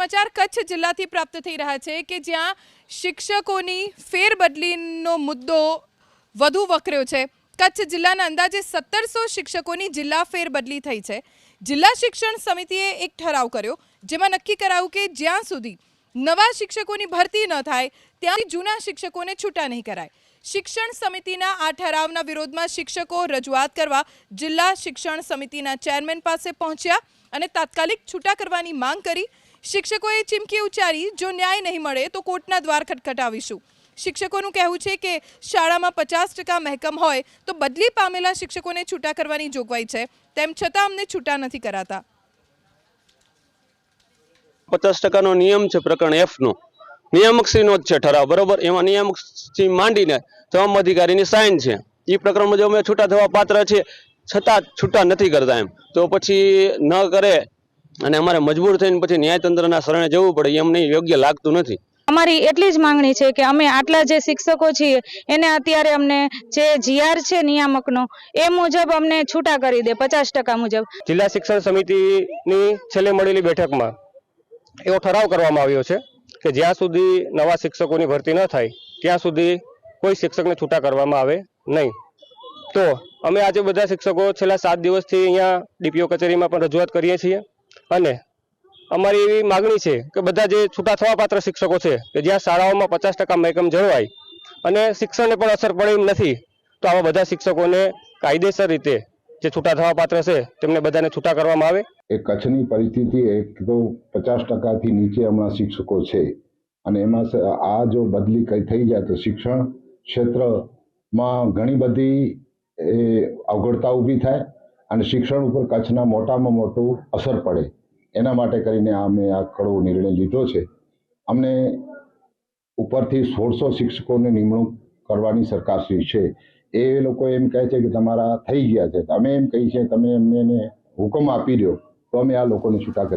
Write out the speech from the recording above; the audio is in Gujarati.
સમાચાર કચ્છ જિલ્લાથી પ્રાપ્ત થઈ રહ્યા છે કે જ્યાં શિક્ષકોની ફેરબદલીનો મુદ્દો વધુ વકર્યો છે। કચ્છ જિલ્લાના અંદાજે 1700 શિક્ષકોની જિલ્લા ફેરબદલી થઈ છે। જિલ્લા શિક્ષણ સમિતિએ એક ઠરાવ કર્યો જેમાં નક્કી કરાયું કે જ્યાં સુધી નવા શિક્ષકોની ભરતી ન થાય ત્યાં જૂના શિક્ષકોને છૂટા નહીં કરાય। શિક્ષણ સમિતિના આ ઠરાવના વિરોધમાં શિક્ષકો રજૂઆત કરવા જિલ્લા શિક્ષણ સમિતિના ચેરમેન પાસે પહોંચ્યા અને તાત્કાલિક છૂટા કરવાની માંગ કરી। શિક્ષકોએ ચીમકી ઉચ્ચારી, જો ન્યાય નહીં મળે તો કોર્ટના દ્વાર ખટખટાવીશું। શિક્ષકોનું કહેવું છે કે શાળામાં 50% મહેકમ હોય તો બદલી પામેલા શિક્ષકોને છૂટા કરવાની જોગવાઈ છે, તેમ છતાં અમને છૂટા નથી કરાતા। 50%નો નિયમ છે, પ્રકરણ F નો નિયામકશ્રીનો જ છે ઠરાવ, બરોબર। એમાં નિયામકશ્રી માંડીને તમામ અધિકારીની સાઇન છે। એ પ્રકરણમાં જો અમે છૂટા થવા પાત્ર છે છતાં છૂટા નથી કરતા એમ તો પછી ન કરે અને અમારે મજબૂર થઈને પછી ન્યાયતંત્રના શરણે જવું પડે, એમને યોગ્ય લાગતું નથી। અમારી એટલી જ માંગણી છે કે અમે આટલા જે શિક્ષકો છીએ એને અત્યારે અમને જે જીઆર છે નિયામકનો એ મુજબ અમને છૂટા કરી દે 50% મુજબ। જિલ્લા શિક્ષણ સમિતિની છેલ્લે મળેલી બેઠકમાં એવો ઠરાવ કરવામાં આવ્યો છે કે જ્યાં સુધી નવા શિક્ષકોની ભરતી ન થાય ત્યાં સુધી કોઈ શિક્ષકને છૂટા કરવામાં આવે નહીં। તો અમે આજે બધા શિક્ષકો છેલ્લા 7 દિવસથી અહીંયા ડીપીઓ કચેરીમાં પણ રજૂઆત કરીએ છીએ અને અમારી એવી માગણી છે કે બધા જે છૂટા થવા પાત્ર શિક્ષકો છે કે જ્યાં શાળાઓમાં 50% મહેકમ જળવાય અને શિક્ષણને પણ અસર પડે એમ નથી તો આવા બધા શિક્ષકોને કાયદેસર રીતે જે છૂટા થવા પાત્ર છે તેમને બધાને છૂટા કરવામાં આવે। એ કચ્છની પરિસ્થિતિ એક તો 50%થી નીચે હમણાં શિક્ષકો છે અને એમાં આ જો બદલી કઈ થઈ જાય તો શિક્ષણ ક્ષેત્રમાં ઘણી બધી અવગડતા ઊભી થાય અને શિક્ષણ ઉપર કચ્છના મોટામાં મોટું અસર પડે। એના માટે કરીને અમે આ કડવો નિર્ણય લીધો છે। અમને ઉપરથી 1600 શિક્ષકોને નિમણૂક કરવાની સરકારશ્રી છે। એ લોકો એમ કહે છે કે તમારા થઈ ગયા છે, અમે એમ કહીએ છીએ તમે અમને હુકમ આપી દો તો અમે આ લોકોને છૂટા કરી